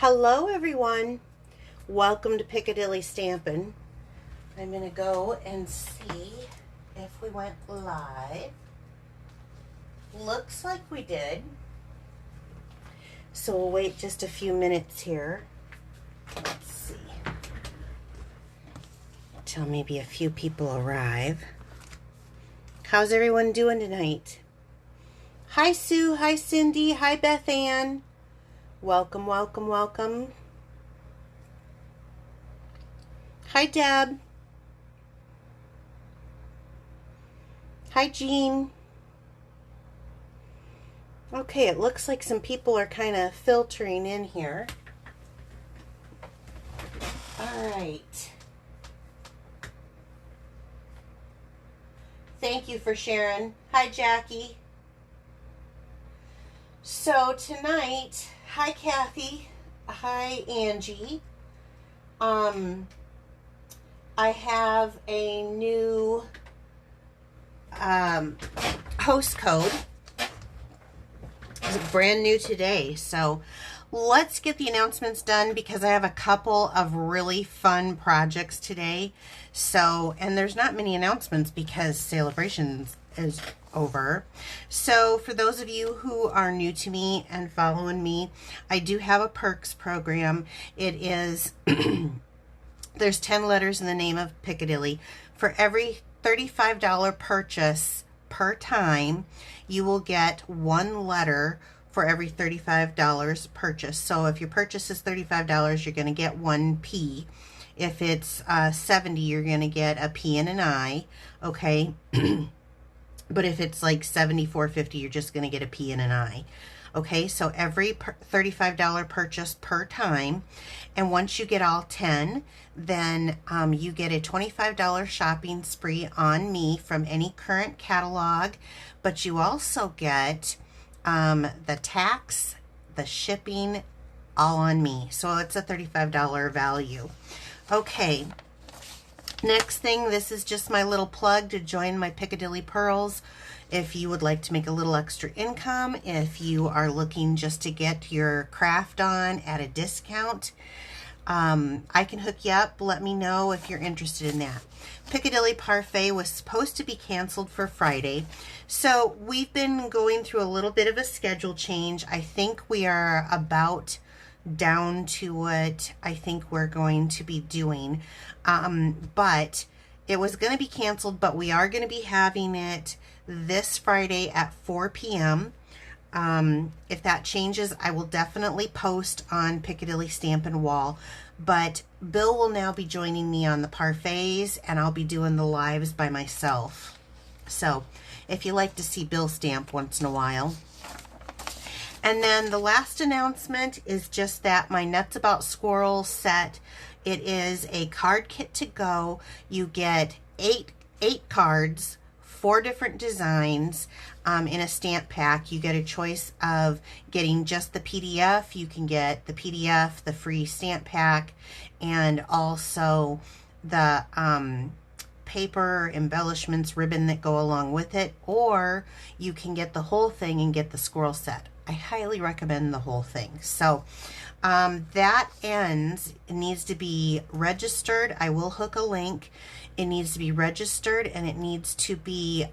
Hello everyone, welcome to Piccadilly Stampin'. I'm going to go and see if we went live. Looks like we did. So we'll wait just a few minutes here. Let's see. Till maybe a few people arrive. How's everyone doing tonight? Hi Sue, hi Cindy, hi Beth Ann. Welcome, welcome, welcome. Hi, Deb. Hi, Jean. Okay, it looks like some people are kind of filtering in here. All right. Thank you for sharing. Hi, Jackie. So tonight, hi Kathy, hi Angie. I have a new host code. It's brand new today. So let's get the announcements done because I have a couple of really fun projects today. So, and there's not many announcements because Celebrations is over. So for those of you who are new to me and following me, I do have a perks program. It is there's 10 letters in the name of Piccadilly. For every $35 purchase per time, you will get one letter for every $35 purchase. So if your purchase is $35, you're going to get one P. If it's 70, you're going to get a P and an I. Okay. But if it's like $74.50, you're just going to get a P and an I. Okay, so every $35 purchase per time. And once you get all 10, then you get a $25 shopping spree on me from any current catalog. But you also get the tax, the shipping, all on me. So it's a $35 value. Okay. Next thing, this is just my little plug to join my Piccadilly Pearls. If you would like to make a little extra income, if you are looking just to get your craft on at a discount, I can hook you up. Let me know if you're interested in that. Piccadilly Parfait was supposed to be canceled for Friday. So we've been going through a little bit of a schedule change. I think we are about down to what I think we're going to be doing. But it was going to be canceled, but we are going to be having it this Friday at 4 p.m. If that changes, I will definitely post on Piccadilly Stampin' Wall. But Bill will now be joining me on the parfaits, and I'll be doing the lives by myself. So if you like to see Bill stamp once in a while. And then the last announcement is just that my Nuts About Squirrels set. It is a card kit to go. You get eight cards, 4 different designs in a stamp pack. You get a choice of getting just the PDF. You can get the PDF, the free stamp pack, and also the paper embellishments ribbon that go along with it. Or you can get the whole thing and get the squirrel set. I highly recommend the whole thing. So that ends. It needs to be registered. I will hook a link. It needs to be registered and it needs to be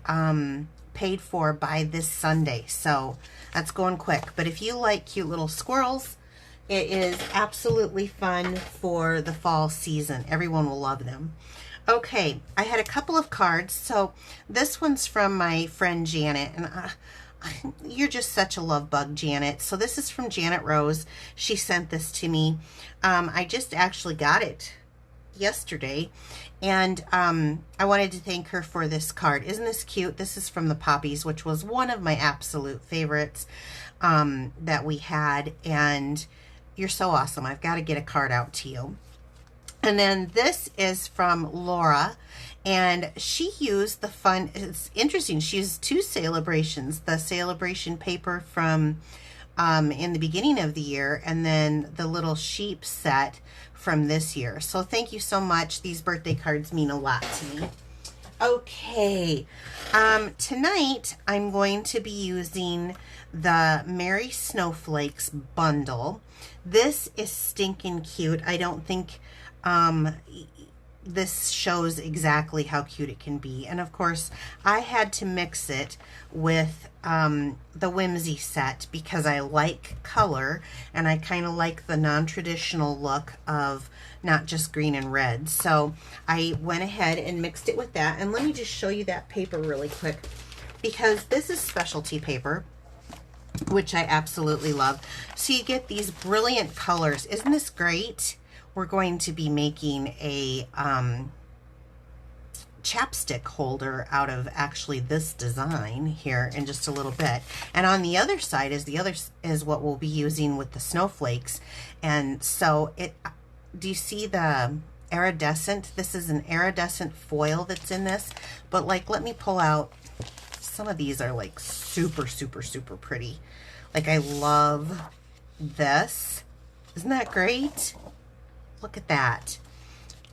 paid for by this Sunday. So that's going quick. But if you like cute little squirrels, it is absolutely fun for the fall season. Everyone will love them. Okay, I had a couple of cards. So this one's from my friend Janet, and you're just such a love bug, Janet. So this is from Janet Rose. She sent this to me. I just actually got it yesterday, and I wanted to thank her for this card. Isn't this cute? This is from the Poppies, which was one of my absolute favorites that we had, and you're so awesome. I've got to get a card out to you. And then this is from Laura, and she used the fun, it's interesting, she used 2 celebrations, the celebration paper from in the beginning of the year, and then the little sheep set from this year. So thank you so much. These birthday cards mean a lot to me. Okay, tonight I'm going to be using the Merry Snowflakes bundle. This is stinking cute. I don't think this shows exactly how cute it can be. And of course, I had to mix it with the Whimsy set because I like color and I kind of like the non-traditional look of not just green and red. So I went ahead and mixed it with that. And let me just show you that paper really quick, because this is specialty paper, which I absolutely love. So you get these brilliant colors. Isn't this great? We're going to be making a chapstick holder out of actually this design here in just a little bit. And on the other side is what we'll be using with the snowflakes. And so do you see the iridescent? This is an iridescent foil that's in this. But like, let me pull out. Some of these are like super, super, super pretty. Like, I love this. Isn't that great? Look at that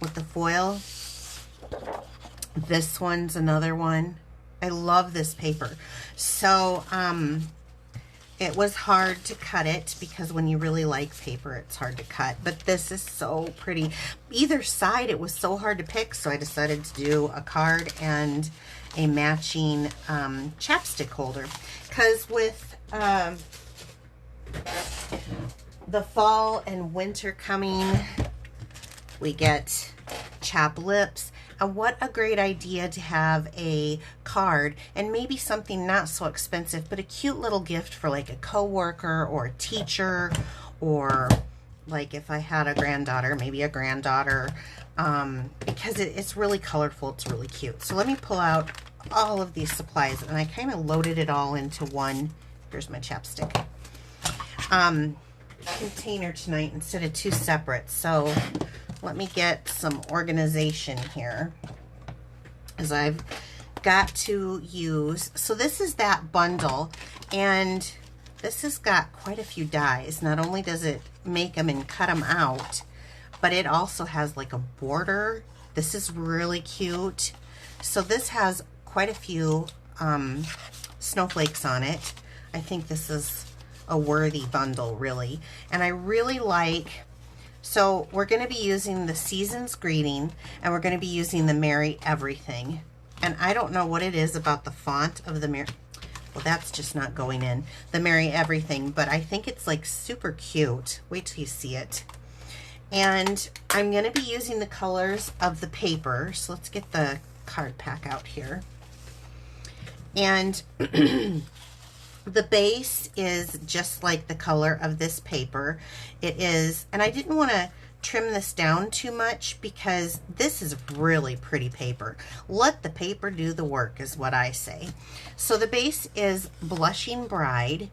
with the foil. This one's another one. I love this paper. So it was hard to cut it because when you really like paper, it's hard to cut. But this is so pretty. Either side, it was so hard to pick, so I decided to do a card and a matching chapstick holder. Because with the fall and winter coming, we get chap lips. And what a great idea to have a card and maybe something not so expensive, but a cute little gift for like a coworker or a teacher, or like if I had a granddaughter, maybe a granddaughter, because it's really colorful. It's really cute. So let me pull out all of these supplies, and I kind of loaded it all into one. Here's my chapstick container tonight instead of two separate. So let me get some organization here, as I've got to use. So this is that bundle, and this has got quite a few dies. Not only does it make them and cut them out, but it also has like a border. This is really cute. So this has quite a few snowflakes on it. I think this is a worthy bundle, really. And I really like, so we're going to be using the Season's Greeting, and we're going to be using the Merry Everything. And I don't know what it is about the font of the Merry, well, that's just not going in, the Merry Everything, but I think it's like super cute. Wait till you see it. And I'm going to be using the colors of the paper. So let's get the card pack out here. And the base is just like the color of this paper. It is, and I didn't want to trim this down too much because this is really pretty paper. Let the paper do the work is what I say. So the base is Blushing Bride.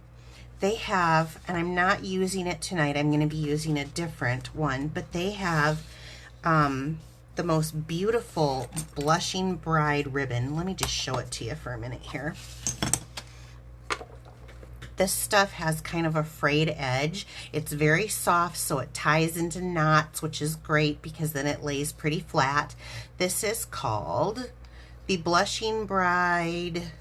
They have, and I'm not using it tonight, I'm going to be using a different one, but they have the most beautiful Blushing Bride ribbon. Let me just show it to you for a minute here. This stuff has kind of a frayed edge. It's very soft, so it ties into knots, which is great because then it lays pretty flat. This is called the Blushing Bride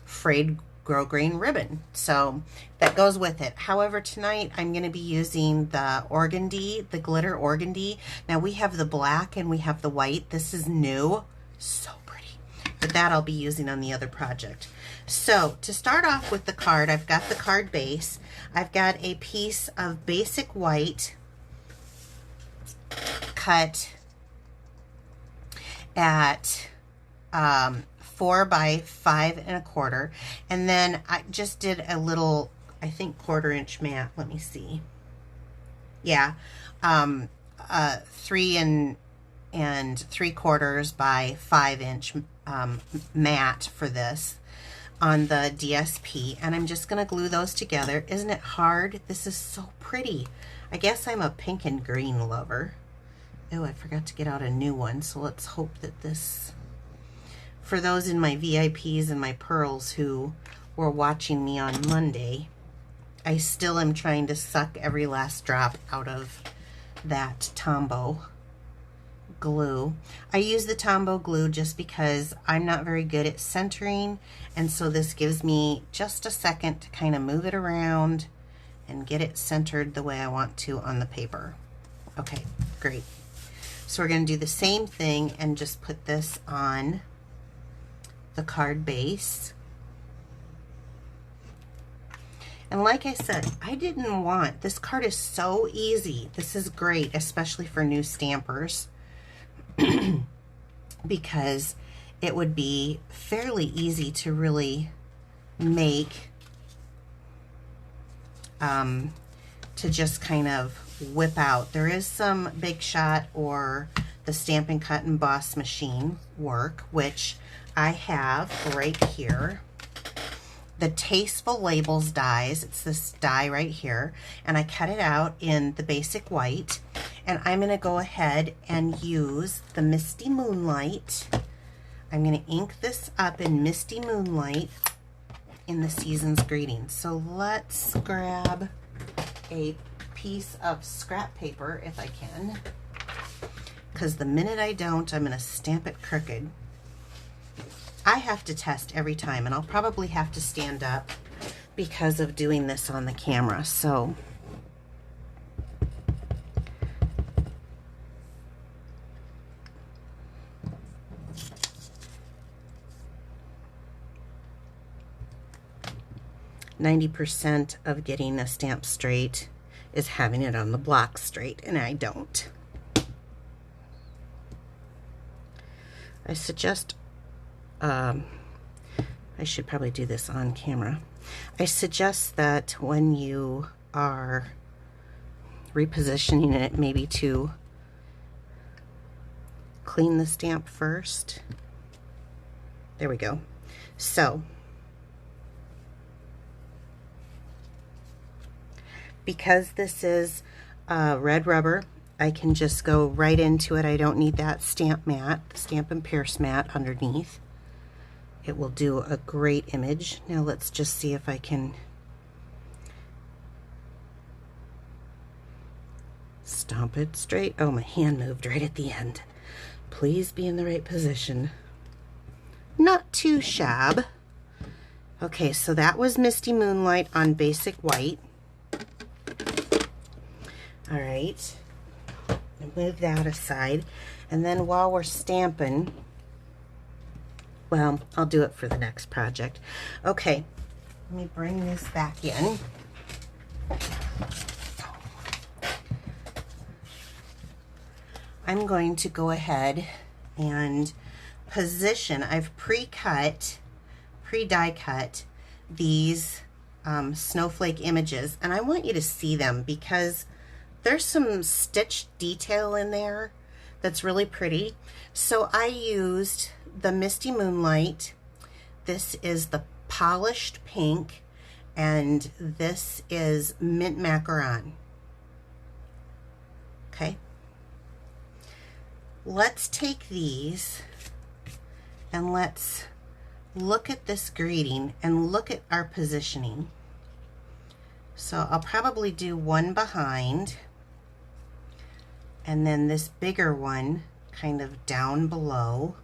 Frayed Grosgrain Ribbon. So that goes with it. However, tonight I'm going to be using the organdy, the glitter organdy. Now we have the black and we have the white. This is new. So pretty. But that I'll be using on the other project. So to start off with the card, I've got the card base. I've got a piece of basic white cut at 4 by 5 1/4, and then I just did a little, I think 1/4 inch mat. Let me see. Yeah, 3 3/4 by 5 inch mat for this on the DSP, and I'm just gonna glue those together. Isn't it hard? This is so pretty. I guess I'm a pink and green lover. Oh, I forgot to get out a new one, so let's hope that this, for those in my VIPs and my pearls who were watching me on Monday, I still am trying to suck every last drop out of that Tombow glue. I use the Tombow glue just because I'm not very good at centering, and so this gives me just a second to kind of move it around and get it centered the way I want to on the paper. Okay, great. So we're going to do the same thing and just put this on the card base. And like I said, I didn't want, this card is so easy. This is great, especially for new stampers, because it would be fairly easy to really make, to just kind of whip out. There is some Big Shot or the Stampin' Cut and Emboss machine work, which I have right here. The Tasteful Labels dies. It's this die right here, and I cut it out in the basic white, and I'm going to go ahead and use the Misty Moonlight. I'm going to ink this up in Misty Moonlight in the Season's Greetings. So let's grab a piece of scrap paper if I can, because the minute I don't, I'm going to stamp it crooked. I have to test every time, and I'll probably have to stand up because of doing this on the camera. So %90 of getting a stamp straight is having it on the block straight, and I don't. I suggest I should probably do this on camera. I suggest that when you are repositioning it, maybe to clean the stamp first. There we go. So, because this is red rubber, I can just go right into it. I don't need that stamp mat, the Stampin' Pierce mat underneath. It will do a great image. Now let's just see if I can stomp it straight. Oh, my hand moved right at the end. Please be in the right position. Not too shab. Okay, so that was Misty Moonlight on basic white. All right, move that aside. And then while we're stamping, well, I'll do it for the next project. Okay, let me bring this back in. I'm going to go ahead and position, I've pre-cut, pre-die cut these snowflake images, and I want you to see them because there's some stitch detail in there that's really pretty. So I used the Misty Moonlight. This is the Polished Pink, and this is Mint Macaron. Okay. Let's take these and let's look at this greeting and look at our positioning. So I'll probably do one behind, and then this bigger one kind of down below.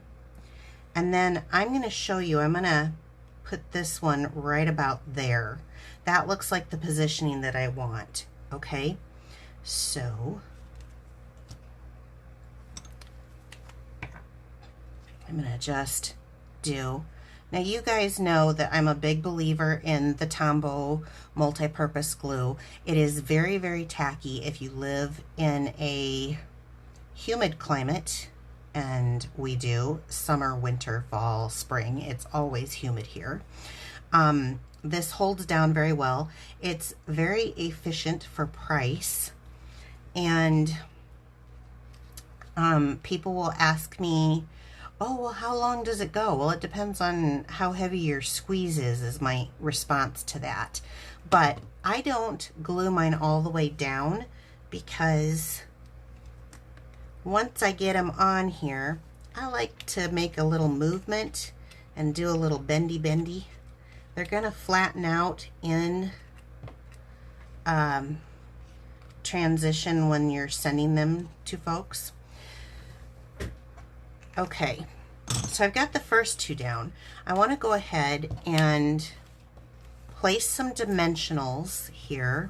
And then I'm going to show you, I'm going to put this one right about there. That looks like the positioning that I want. Okay, so I'm going to just do. Now you guys know that I'm a big believer in the Tombow multi-purpose glue. It is very, very tacky if you live in a humid climate, and we do summer, winter, fall, spring. It's always humid here. This holds down very well. It's very efficient for price, and people will ask me, oh, well, how long does it go? Well, it depends on how heavy your squeeze is my response to that. But I don't glue mine all the way down, because once I get them on here, I like to make a little movement and do a little bendy. They're going to flatten out in transition when you're sending them to folks. Okay, so I've got the first two down. I want to go ahead and place some dimensionals here.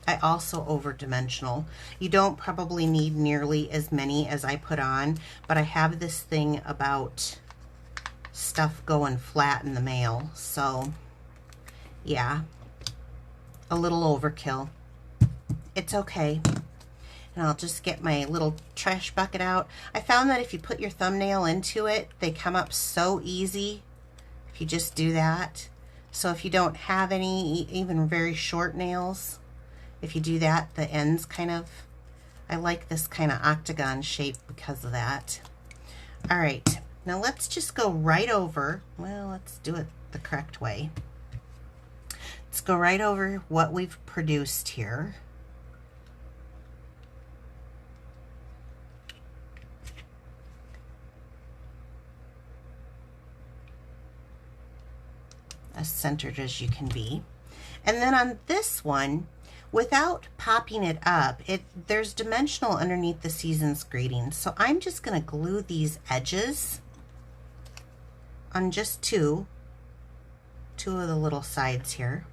I also over-dimensional. You don't probably need nearly as many as I put on, but I have this thing about stuff going flat in the mail, so yeah, a little overkill. It's okay. And I'll just get my little trash bucket out. I found that if you put your thumbnail into it, they come up so easy if you just do that. So if you don't have any, even very short nails, if you do that, the ends kind of, I like this kind of octagon shape because of that. All right, now let's just go right over, well, let's do it the correct way. Let's go right over what we've produced here. As centered as you can be. And then on this one, without popping it up, there's dimensional underneath the season's greetings. So I'm just going to glue these edges on just two of the little sides here.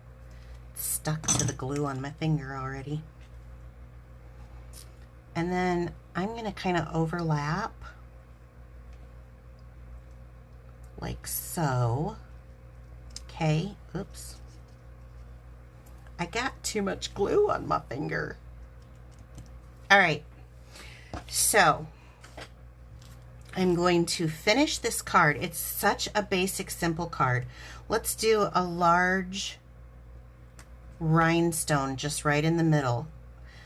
It's stuck to the glue on my finger already. And then I'm going to kind of overlap like so. Okay, oops. I got too much glue on my finger. All right, so I'm going to finish this card. It's such a basic, simple card. Let's do a large rhinestone just right in the middle.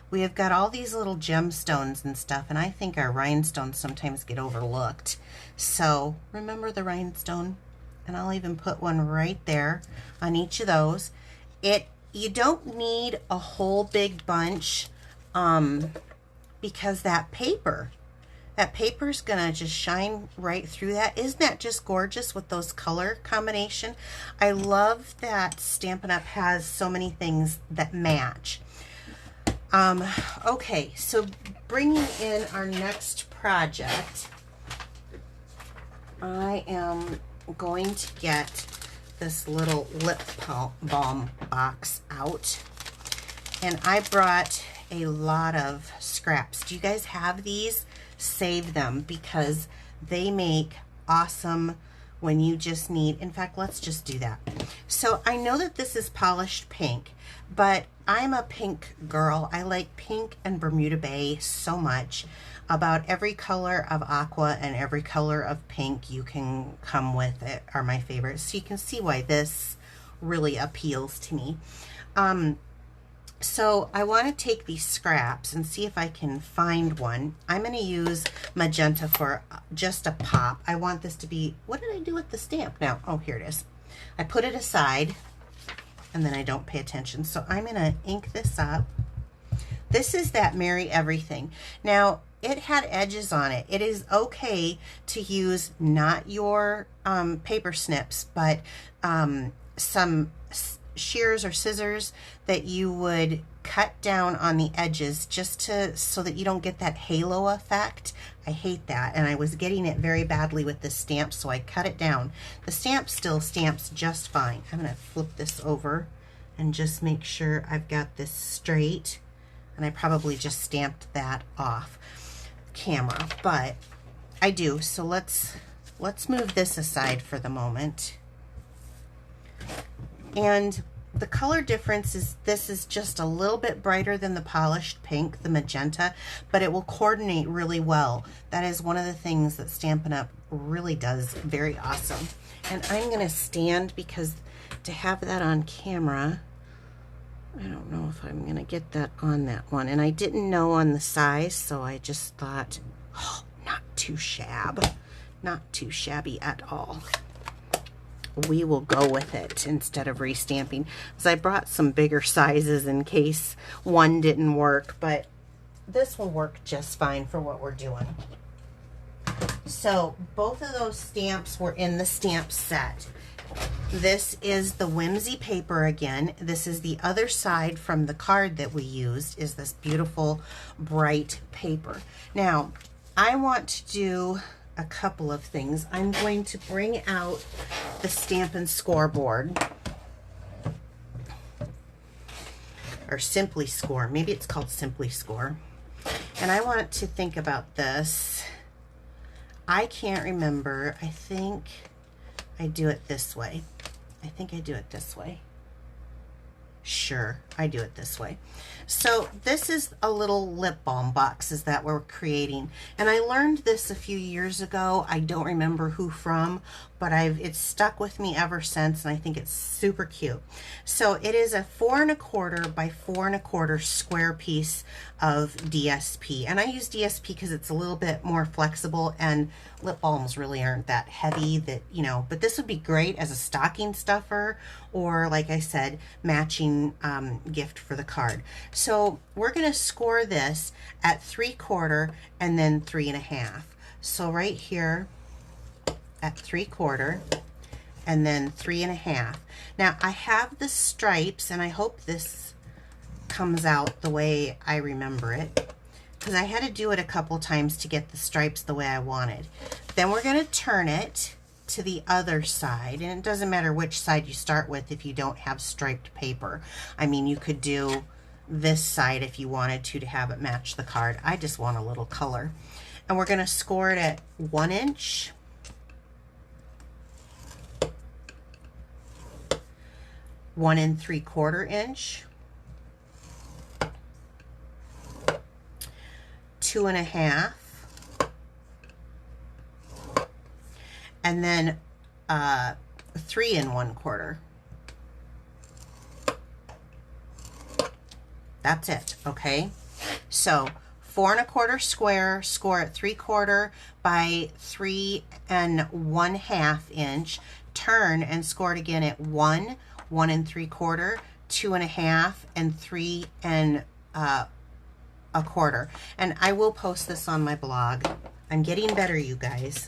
We have got all these little gemstones and stuff, and I think our rhinestones sometimes get overlooked. So remember the rhinestone, and I'll even put one right there on each of those. You don't need a whole big bunch because that paper's gonna just shine right through that. Isn't that just gorgeous with those color combination? I love that Stampin' Up! Has so many things that match. Okay, so bringing in our next project, I am going to get this little lip balm box out, and I brought a lot of scraps. Do you guys have these? Save them because they make awesome when you just need, in fact, let's just do that. So I know that this is polished pink, but I'm a pink girl. I like pink and Bermuda Bay so much. About every color of aqua and every color of pink you can come with it are my favorites. So you can see why this really appeals to me. So I want to take these scraps and see if I can find one. I'm going to use magenta for just a pop. I want this to be, what did I do with the stamp now? Oh, here it is. I put it aside and then I don't pay attention. So I'm going to ink this up. This is that Merry Everything. Now, it had edges on it. It is okay to use not your paper snips, but some shears or scissors that you would cut down on the edges just so that you don't get that halo effect. I hate that, and I was getting it very badly with the stamp, so I cut it down. The stamp still stamps just fine. I'm going to flip this over and just make sure I've got this straight, and I probably just stamped that off camera, but I do. So let's move this aside for the moment. And the color difference is this is just a little bit brighter than the polished pink, the magenta, but it will coordinate really well. That is one of the things that Stampin' Up! Really does very awesome. And I'm going to stand because to have that on camera, I don't know if I'm going to get that on that one. And I didn't know on the size, so I just thought, oh, not too shabby at all. We will go with it instead of restamping, because I brought some bigger sizes in case one didn't work, but this will work just fine for what we're doing. So both of those stamps were in the stamp set. This is the Whimsy paper again. This is the other side from the card that we used, is this beautiful bright paper. Now I want to do a couple of things. I'm going to bring out the Stampin' scoreboard, or Simply Score. Maybe it's called Simply Score. And I want to think about this. I can't remember. I think I do it this way. I think I do it this way. Sure, I do it this way. So this is a little lip balm boxes that we're creating. And I learned this a few years ago. I don't remember who from, but it's stuck with me ever since, and I think it's super cute. So it is a 4 1/4 by 4 1/4 square piece of DSP. And I use DSP because it's a little bit more flexible, and lip balms really aren't that heavy, that, you know, but this would be great as a stocking stuffer, or like I said, matching gift for the card. So we're going to score this at 3/4 and then 3 1/2. So right here at 3/4 and then 3 1/2. Now I have the stripes, and I hope this comes out the way I remember it, because I had to do it a couple times to get the stripes the way I wanted. Then we're going to turn it to the other side, and it doesn't matter which side you start with if you don't have striped paper. I mean, you could do this side if you wanted to have it match the card. I just want a little color. And we're going to score it at 1 inch, 1 3/4 inch, 2 1/2, and then 3 1/4. That's it, okay? So 4 1/4 square, score at 3/4 by 3 1/2 inch, turn and score it again at 1, 1 3/4, 2 1/2, and 3 1/4. And I will post this on my blog. I'm getting better, you guys.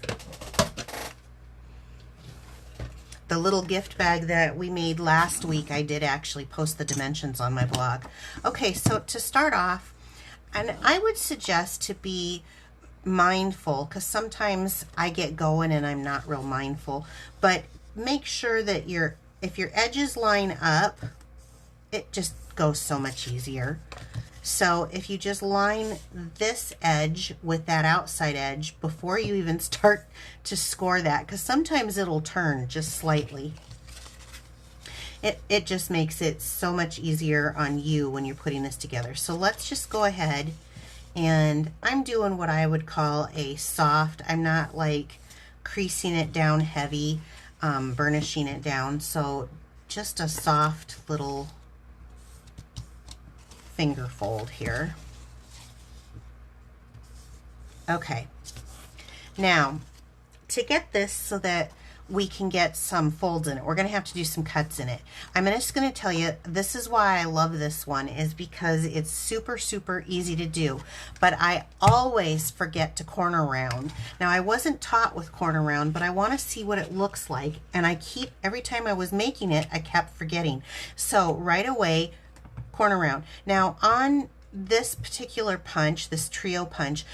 The little gift bag that we made last week, I did actually post the dimensions on my blog. Okay, so to start off, and I would suggest to be mindful, because sometimes I get going and I'm not real mindful, but make sure that if your edges line up, it just goes so much easier. So if you just line this edge with that outside edge before you even start to score that, because sometimes it'll turn just slightly. It just makes it so much easier on you when you're putting this together. So let's just go ahead, and I'm doing what I would call a soft, I'm not like creasing it down heavy, burnishing it down. So just a soft little finger fold here. Okay, now to get this so that we can get some folds in it, we're going to have to do some cuts in it. I'm just going to tell you, this is why I love this one, is because it's super, super easy to do, but I always forget to corner round. Now, I wasn't taught with corner round, but I want to see what it looks like, and every time I was making it, I kept forgetting. So right away, corner round. Now on this particular punch, this trio punch,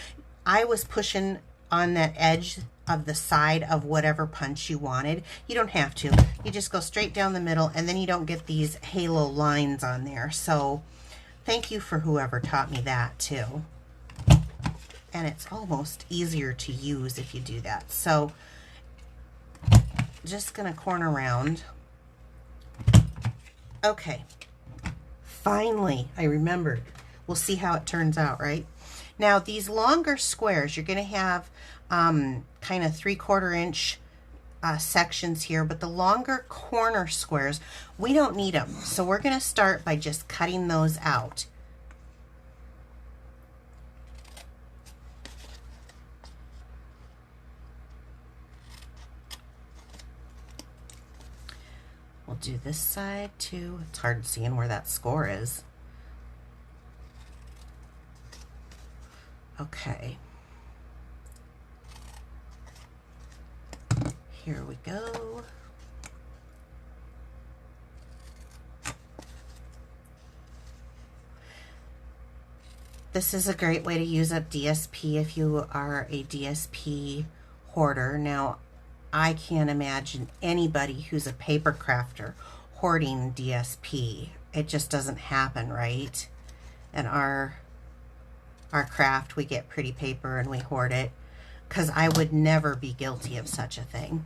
I was pushing on that edge of the side of whatever punch you wanted. You don't have to. You just go straight down the middle, and then you don't get these halo lines on there. So thank you for whoever taught me that too. And it's almost easier to use if you do that. So just gonna corner round. Okay. Finally, I remembered. We'll see how it turns out, right? Now, these longer squares, you're going to have kind of 3/4 inch sections here, but the longer corner squares, we don't need them. So we're going to start by just cutting those out. We'll do this side too. It's hard seeing where that score is. Okay. Here we go. This is a great way to use up DSP if you are a DSP hoarder. Now, I can't imagine anybody who's a paper crafter hoarding DSP. It just doesn't happen, right? And our craft, we get pretty paper and we hoard it, because I would never be guilty of such a thing.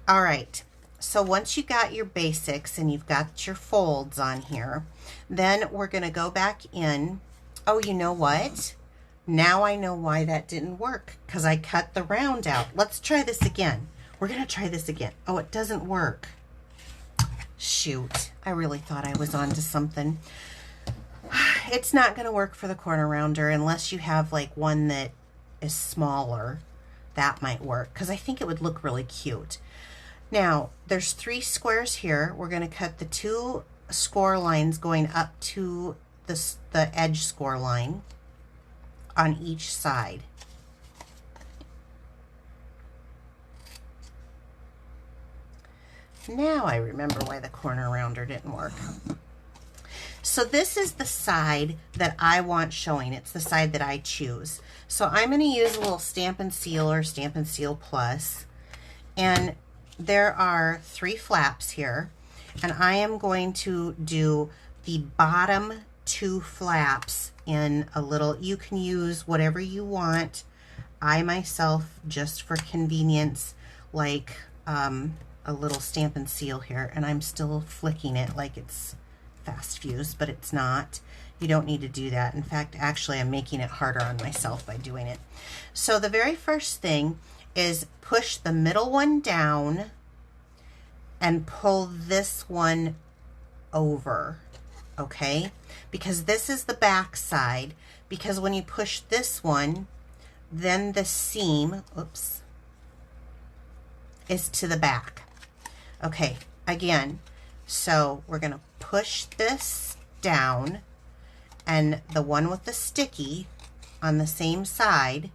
All right, so once you got your basics and you've got your folds on here, then we're going to go back in. Oh, you know what? Now I know why that didn't work, because I cut the round out. Let's try this again. We're going to try this again. Oh, it doesn't work. Shoot, I really thought I was onto something. It's not going to work for the corner rounder unless you have like one that is smaller. That might work, because I think it would look really cute. Now, there's 3 squares here. We're going to cut the 2 score lines going up to the edge score line on each side. Now I remember why the corner rounder didn't work. So this is the side that I want showing. It's the side that I choose. So I'm going to use a little Stampin' Seal or Stampin' Seal Plus. And there are 3 flaps here. And I am going to do the bottom 2 flaps in a little, you can use whatever you want. I myself, just for convenience, like a little Stampin' Seal here. And I'm still flicking it like it's fast fuse, but it's not. You don't need to do that. In fact, actually, I'm making it harder on myself by doing it. So the very first thing is push the middle one down and pull this one over, okay? Because this is the back side, because when you push this one, then the seam, oops, is to the back. Okay, again, so we're going to push this down, and the one with the sticky on the same side,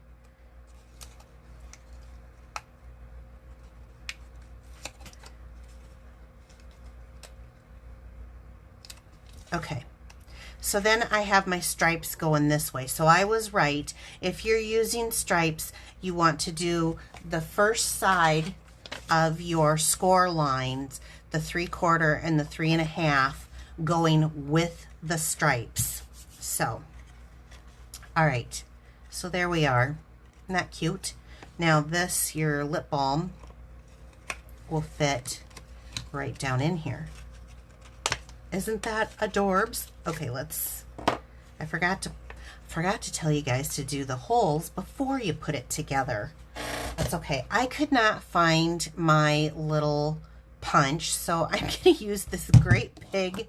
okay. So then I have my stripes going this way. So I was right. If you're using stripes, you want to do the first side of your score lines, the 3/4 and the 3 1/2, going with the stripes. So, all right. So there we are. Isn't that cute? Now this, your lip balm, will fit right down in here. Isn't that adorbs? Okay, let's, I forgot to tell you guys to do the holes before you put it together. That's okay. I could not find my little punch, so I'm going to use this great big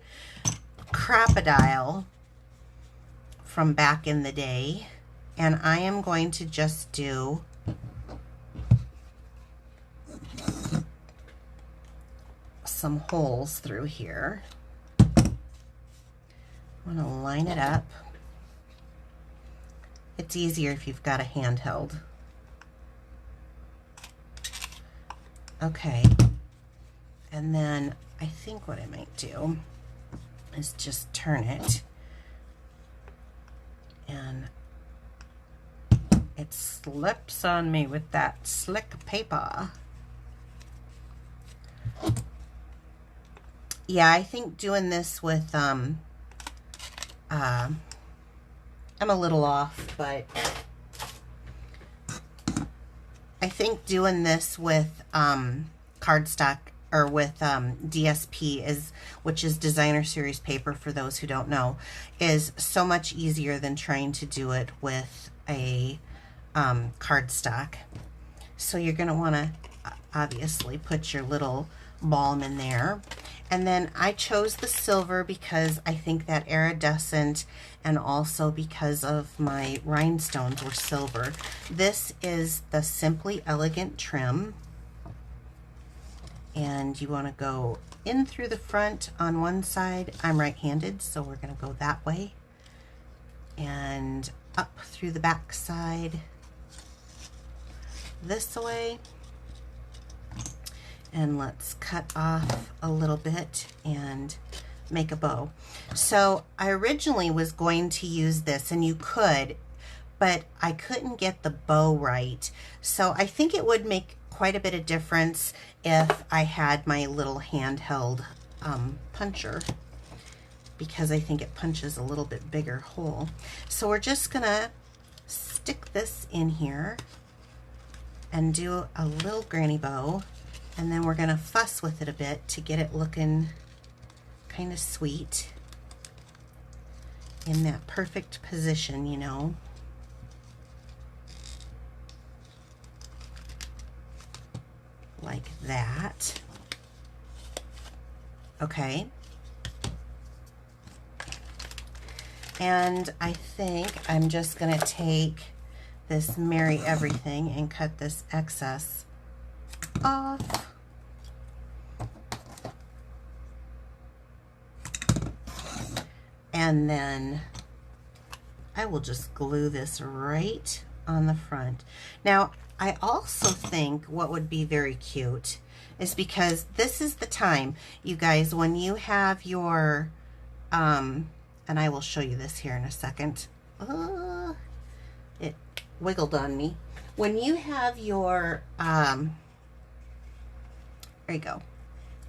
crocodile from back in the day, and I am going to just do some holes through here. I'm going to line it up. It's easier if you've got a handheld. Okay, and then I think what I might do is just turn it, and it slips on me with that slick paper. Yeah, I think doing this with, I'm a little off, but I think doing this with cardstock, or with DSP, which is designer series paper for those who don't know, is so much easier than trying to do it with a cardstock. So you're going to want to obviously put your little balm in there. And then I chose the silver because I think that iridescent, and also because of my rhinestones were silver. This is the Simply Elegant trim. And you want to go in through the front on one side. I'm right-handed, so we're going to go that way. And up through the back side this way. And let's cut off a little bit and make a bow. So I originally was going to use this, and you could, but I couldn't get the bow right. So I think it would make quite a bit of difference if I had my little handheld puncher, because I think it punches a little bit bigger hole. So we're just gonna stick this in here and do a little granny bow, and then we're gonna fuss with it a bit to get it looking kind of sweet in that perfect position, you know. Like that. Okay. And I think I'm just gonna take this Merry Everything and cut this excess off. And then I will just glue this right on the front. Now, I also think what would be very cute is, because this is the time, you guys, when you have your, and I will show you this here in a second. It wiggled on me. When you have your, there you go.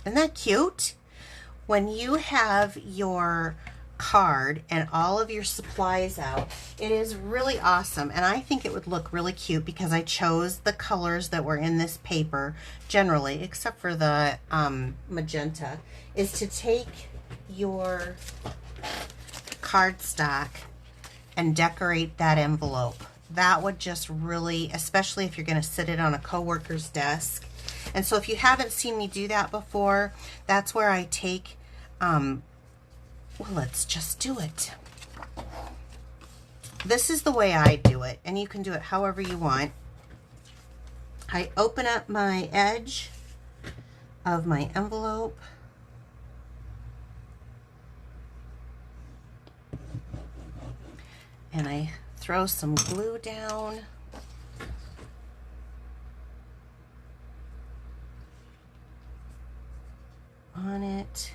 Isn't that cute? When you have your card and all of your supplies out, it is really awesome, and I think it would look really cute because I chose the colors that were in this paper generally, except for the magenta, is to take your cardstock and decorate that envelope. That would just really, especially if you're going to sit it on a coworker's desk. And so if you haven't seen me do that before, that's where I take well, let's just do it. This is the way I do it, and you can do it however you want. I open up my edge of my envelope. And I throw some glue down. On it.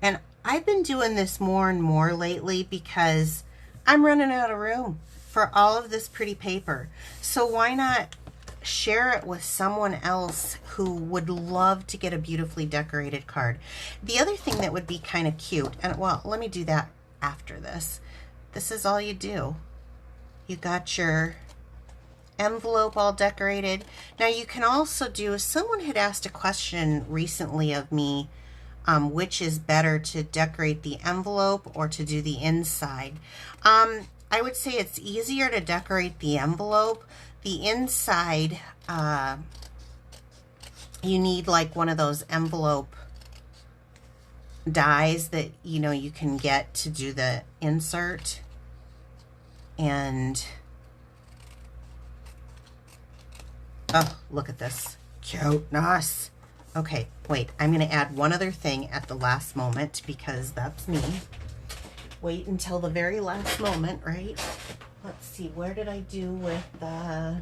And I've been doing this more and more lately because I'm running out of room for all of this pretty paper. So why not share it with someone else who would love to get a beautifully decorated card? The other thing that would be kind of cute, and well, let me do that after this. This is all you do. You got your envelope all decorated. Now you can also do, someone had asked a question recently of me, which is better, to decorate the envelope or to do the inside. I would say it's easier to decorate the envelope. The inside, you need like one of those envelope dies that, you know, you can get to do the insert. And oh, look at this cuteness. Okay, wait, I'm going to add one other thing at the last moment because that's me. Wait until the very last moment, right? Let's see, where did I do with the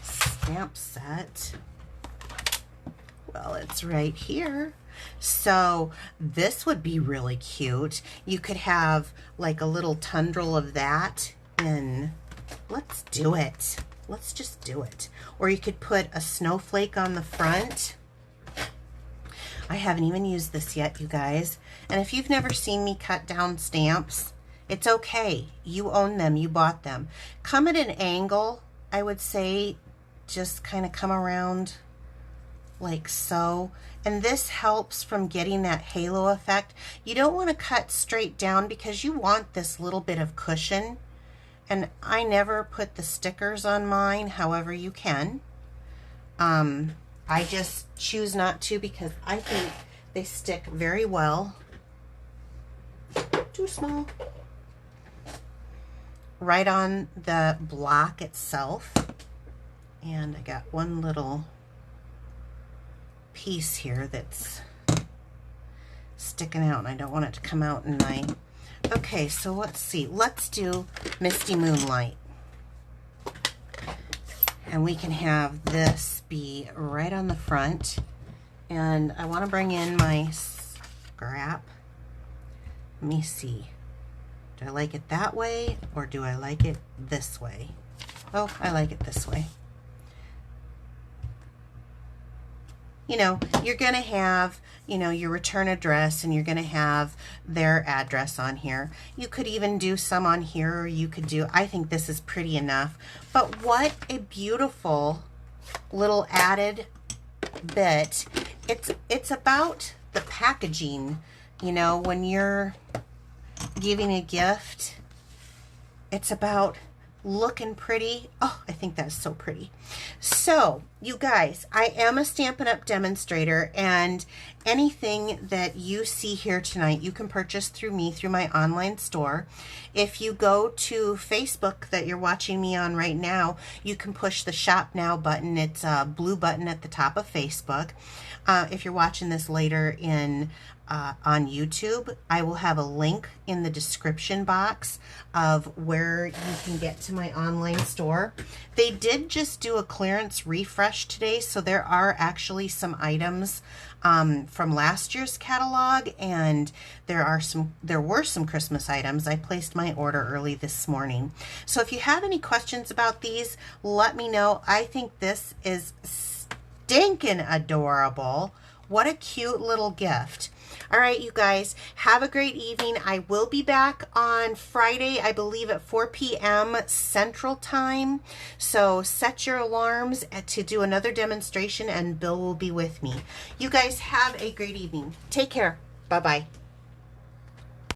stamp set? Well, it's right here. So this would be really cute. You could have like a little tundrel of that, and let's do it. Let's just do it. Or you could put a snowflake on the front. I haven't even used this yet, you guys. And if you've never seen me cut down stamps, it's okay. You own them. You bought them. Come at an angle, I would say. Just kind of come around like so. And this helps from getting that halo effect. You don't want to cut straight down because you want this little bit of cushion. And I never put the stickers on mine, however you can. I just choose not to because I think they stick very well. Too small. Right on the block itself. And I got one little piece here that's sticking out, and I don't want it to come out in my... Okay, so let's see. Let's do Misty Moonlight. And we can have this be right on the front. And I want to bring in my scrap. Let me see. Do I like it that way, or do I like it this way? Oh, I like it this way. You know, you're going to have, you know, your return address, and you're going to have their address on here. You could even do some on here, or you could do, I think this is pretty enough. But what a beautiful little added bit. It's about the packaging, you know, when you're giving a gift. It's about looking pretty. Oh, I think that's so pretty. So, you guys, I am a Stampin' Up! Demonstrator, and anything that you see here tonight, you can purchase through me, through my online store. If you go to Facebook that you're watching me on right now, you can push the Shop Now button. It's a blue button at the top of Facebook. If you're watching this later on YouTube, I will have a link in the description box of where you can get to my online store. They did just do a clearance refresh today, so there are actually some items from last year's catalog, and there were some Christmas items. I placed my order early this morning. So if you have any questions about these, let me know. I think this is stinking adorable. What a cute little gift. All right, you guys, have a great evening. I will be back on Friday, I believe at 4 p.m. Central Time. So set your alarms to do another demonstration, and Bill will be with me. You guys have a great evening. Take care. Bye-bye.